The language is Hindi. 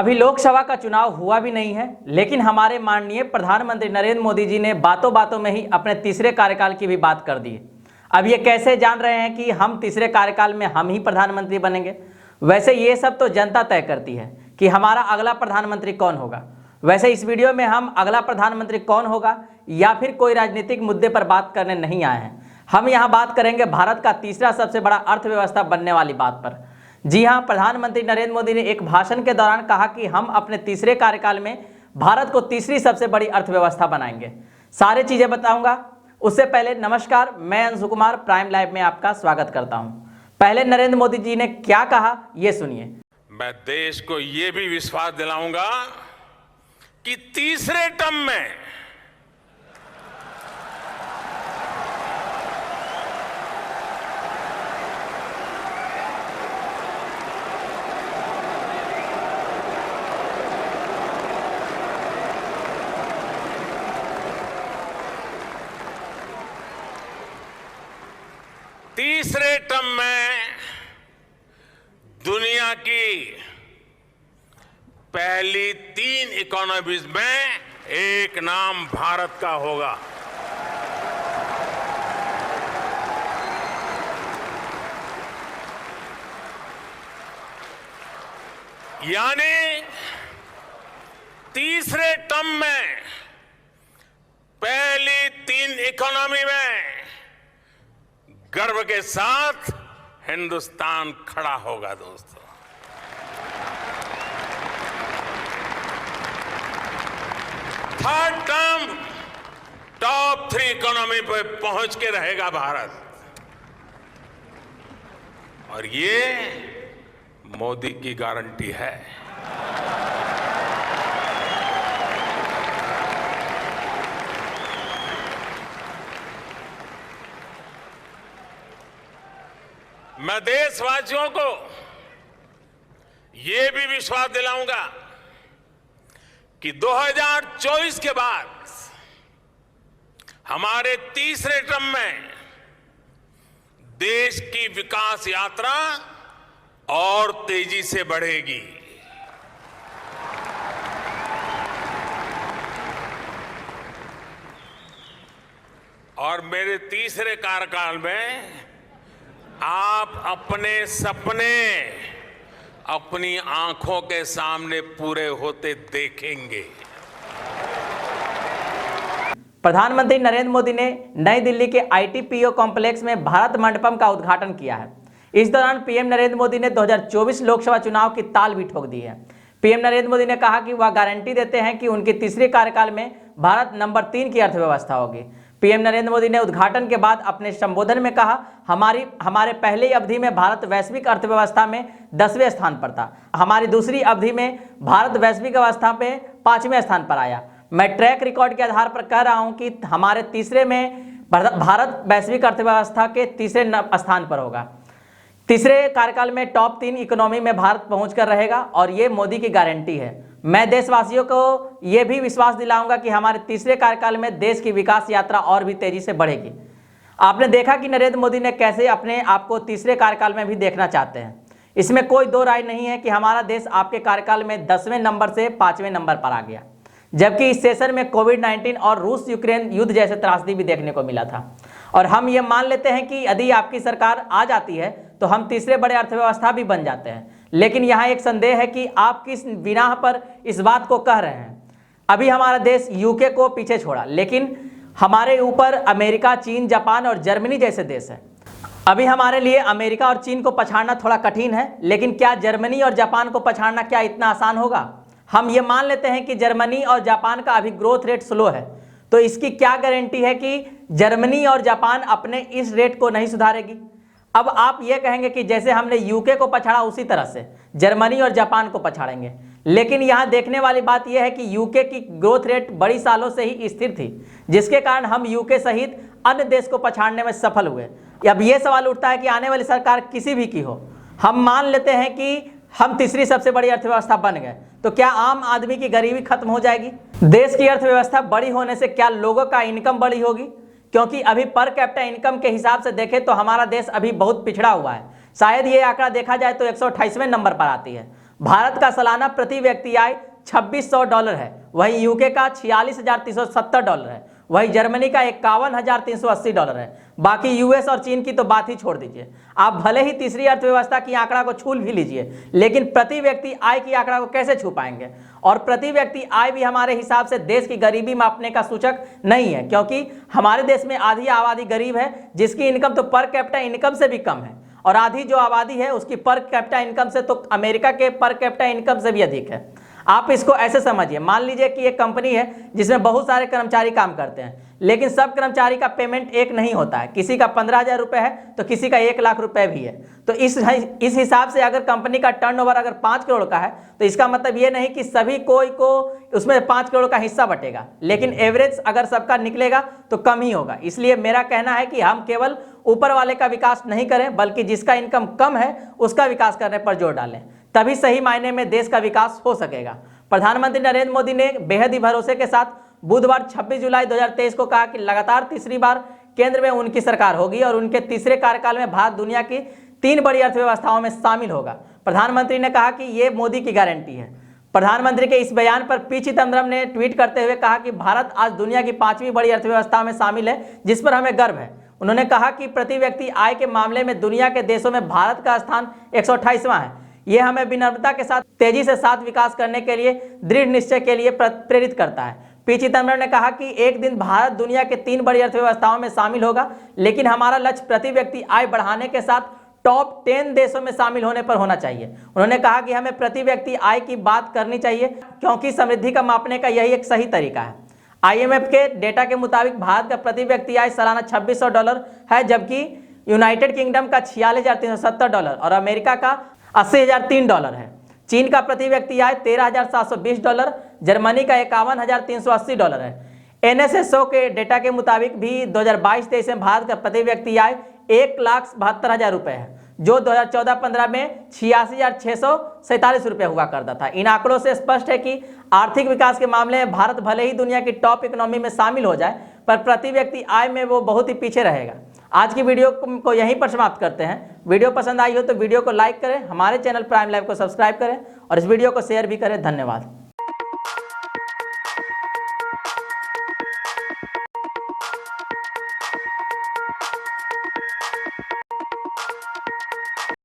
अभी लोकसभा का चुनाव हुआ भी नहीं है, लेकिन हमारे माननीय प्रधानमंत्री नरेंद्र मोदी जी ने बातों बातों में ही अपने तीसरे कार्यकाल की भी बात कर दी है। अब ये कैसे जान रहे हैं कि हम तीसरे कार्यकाल में हम ही प्रधानमंत्री बनेंगे? वैसे ये सब तो जनता तय करती है कि हमारा अगला प्रधानमंत्री कौन होगा। वैसे इस वीडियो में हम अगला प्रधानमंत्री कौन होगा या फिर कोई राजनीतिक मुद्दे पर बात करने नहीं आए हैं। हम यहाँ बात करेंगे भारत का तीसरा सबसे बड़ा अर्थव्यवस्था बनने वाली बात पर। जी हां, प्रधानमंत्री नरेंद्र मोदी ने एक भाषण के दौरान कहा कि हम अपने तीसरे कार्यकाल में भारत को तीसरी सबसे बड़ी अर्थव्यवस्था बनाएंगे। सारी चीजें बताऊंगा। उससे पहले नमस्कार, मैं अंशु कुमार प्राइम लाइव में आपका स्वागत करता हूं। पहले नरेंद्र मोदी जी ने क्या कहा, ये सुनिए। मैं देश को यह भी विश्वास दिलाऊंगा कि तीसरे टर्म में दुनिया की पहली 3 इकोनॉमीज में एक नाम भारत का होगा। यानी तीसरे टर्म में पहली 3 इकोनॉमी में गर्व के साथ हिंदुस्तान खड़ा होगा। दोस्तों, थर्ड टर्म टॉप 3 इकोनॉमी पे पहुंच के रहेगा भारत, और ये मोदी की गारंटी है। मैं देशवासियों को यह भी विश्वास दिलाऊंगा कि 2024 के बाद हमारे तीसरे टर्म में देश की विकास यात्रा और तेजी से बढ़ेगी। और मेरे तीसरे कार्यकाल में आप अपने सपने अपनी आंखों के सामने पूरे होते देखेंगे। प्रधानमंत्री नरेंद्र मोदी ने नई दिल्ली के आईटीपीओ कॉम्प्लेक्स में भारत मंडपम का उद्घाटन किया है। इस दौरान पीएम नरेंद्र मोदी ने 2024 लोकसभा चुनाव की ताल भी ठोक दी है। पीएम नरेंद्र मोदी ने कहा कि वह गारंटी देते हैं कि उनके तीसरे कार्यकाल में भारत नंबर 3 की अर्थव्यवस्था होगी। पीएम नरेंद्र मोदी ने उद्घाटन के बाद अपने संबोधन में कहा, हमारे पहले अवधि में भारत वैश्विक अर्थव्यवस्था में 10वें स्थान पर था। हमारी दूसरी अवधि में भारत वैश्विक अवस्था में 5वें स्थान पर आया। मैं ट्रैक रिकॉर्ड के आधार पर कह रहा हूं कि हमारे तीसरे में भारत वैश्विक अर्थव्यवस्था के तीसरे स्थान पर होगा। तीसरे कार्यकाल में टॉप 3 इकोनॉमी में भारत पहुंचकर रहेगा, और ये मोदी की गारंटी है। मैं देशवासियों को यह भी विश्वास दिलाऊंगा कि हमारे तीसरे कार्यकाल में देश की विकास यात्रा और भी तेजी से बढ़ेगी। आपने देखा कि नरेंद्र मोदी ने कैसे अपने आप को तीसरे कार्यकाल में भी देखना चाहते हैं। इसमें कोई दो राय नहीं है कि हमारा देश आपके कार्यकाल में 10वें नंबर से 5वें नंबर पर आ गया, जबकि इस सेशन में कोविड-19 और रूस यूक्रेन युद्ध जैसे त्रासदी भी देखने को मिला था। और हम ये मान लेते हैं कि यदि आपकी सरकार आ जाती है तो हम तीसरे बड़े अर्थव्यवस्था भी बन जाते हैं। लेकिन यहाँ एक संदेह है कि आप किस बिना पर इस बात को कह रहे हैं। अभी हमारा देश यूके को पीछे छोड़ा, लेकिन हमारे ऊपर अमेरिका, चीन, जापान और जर्मनी जैसे देश हैं। अभी हमारे लिए अमेरिका और चीन को पछाड़ना थोड़ा कठिन है, लेकिन क्या जर्मनी और जापान को पछाड़ना क्या इतना आसान होगा? हम ये मान लेते हैं कि जर्मनी और जापान का अभी ग्रोथ रेट स्लो है, तो इसकी क्या गारंटी है कि जर्मनी और जापान अपने इस रेट को नहीं सुधारेगी? अब आप ये कहेंगे कि जैसे हमने यूके को पछाड़ा उसी तरह से जर्मनी और जापान को पछाड़ेंगे, लेकिन यहाँ देखने वाली बात यह है कि यूके की ग्रोथ रेट बड़ी सालों से ही स्थिर थी, जिसके कारण हम यूके सहित अन्य देश को पछाड़ने में सफल हुए। अब ये सवाल उठता है कि आने वाली सरकार किसी भी की हो, हम मान लेते हैं कि हम तीसरी सबसे बड़ी अर्थव्यवस्था बन गए, तो क्या आम आदमी की गरीबी खत्म हो जाएगी? देश की अर्थव्यवस्था बड़ी होने से क्या लोगों का इनकम बड़ी होगी? क्योंकि अभी पर कैपिटा इनकम के हिसाब से देखें तो हमारा देश अभी बहुत पिछड़ा हुआ है। शायद ये आंकड़ा देखा जाए तो 128वें नंबर पर आती है। भारत का सालाना प्रति व्यक्ति आय $2600 है, वहीं यूके का $46,370 है, वहीं जर्मनी का $51,380 है। बाकी यूएस और चीन की तो बात ही छोड़ दीजिए। आप भले ही तीसरी अर्थव्यवस्था की आंकड़ा को छू भी लीजिए, लेकिन प्रति व्यक्ति आय की आंकड़ा को कैसे छू पाएंगे? और प्रति व्यक्ति आय भी हमारे हिसाब से देश की गरीबी मापने का सूचक नहीं है, क्योंकि हमारे देश में आधी आबादी गरीब है जिसकी इनकम तो पर कैपिटा इनकम से भी कम है, और आधी जो आबादी है उसकी पर कैपिटा इनकम से तो अमेरिका के पर कैपिटा इनकम से भी अधिक है। आप इसको ऐसे समझिए, मान लीजिए कि एक कंपनी है जिसमें बहुत सारे कर्मचारी काम करते हैं, लेकिन सब कर्मचारी का पेमेंट एक नहीं होता है। किसी का 15,000 रुपये है तो किसी का 1 लाख रुपए भी है। तो इस हिसाब से अगर कंपनी का टर्नओवर अगर 5 करोड़ का है तो इसका मतलब ये नहीं कि सभी कोई को उसमें 5 करोड़ का हिस्सा बटेगा, लेकिन एवरेज अगर सबका निकलेगा तो कम ही होगा। इसलिए मेरा कहना है कि हम केवल ऊपर वाले का विकास नहीं करें, बल्कि जिसका इनकम कम है उसका विकास करने पर जोर डालें, तभी सही मायने में देश का विकास हो सकेगा। प्रधानमंत्री नरेंद्र मोदी ने बेहद ही भरोसे के साथ बुधवार 26 जुलाई 2023 को कहा कि लगातार तीसरी बार केंद्र में उनकी सरकार होगी और उनके तीसरे कार्यकाल में भारत दुनिया की 3 बड़ी अर्थव्यवस्थाओं में शामिल होगा। प्रधानमंत्री ने कहा कि ये मोदी की गारंटी है। प्रधानमंत्री के इस बयान पर पी चिदम्बरम ने ट्वीट करते हुए कहा कि भारत आज दुनिया की 5वीं बड़ी अर्थव्यवस्था में शामिल है, जिस पर हमें गर्व है। उन्होंने कहा कि प्रति व्यक्ति आय के मामले में दुनिया के देशों में भारत का स्थान 128वां है। यह हमें विनम्रता के साथ तेजी से साथ विकास करने के लिए दृढ़ निश्चय के लिए प्रेरित करता है। पी चिदम्बरम ने कहा कि एक दिन भारत दुनिया के 3 बड़ी अर्थव्यवस्थाओं में शामिल होगा, लेकिन हमारा लक्ष्य प्रति व्यक्ति आय बढ़ाने के साथ टॉप 10 देशों में शामिल होने पर होना चाहिए। उन्होंने कहा कि हमें प्रति व्यक्ति आय की बात करनी चाहिए, क्योंकि समृद्धि का मापने का यही एक सही तरीका है। IMF के डेटा के मुताबिक भारत का प्रति व्यक्ति आय सालाना $2600 है, जबकि यूनाइटेड किंगडम का $46,370 और अमेरिका का $80,003 है। चीन का प्रति व्यक्ति आय $13,720, जर्मनी का $51,380 है। NSSO के डेटा के मुताबिक भी 2022-23 में भारत का प्रति व्यक्ति आय 1,72,000 रुपये है, जो 2014-15 में 86,647 रुपये हुआ करता था। इन आंकड़ों से स्पष्ट है कि आर्थिक विकास के मामले में भारत भले ही दुनिया की टॉप इकोनॉमी में शामिल हो जाए, पर प्रति व्यक्ति आय में वो बहुत ही पीछे रहेगा। आज की वीडियो को यहीं पर समाप्त करते हैं। वीडियो पसंद आई हो तो वीडियो को लाइक करें, हमारे चैनल प्राइम लाइव को सब्सक्राइब करें और इस वीडियो को शेयर भी करें। धन्यवाद।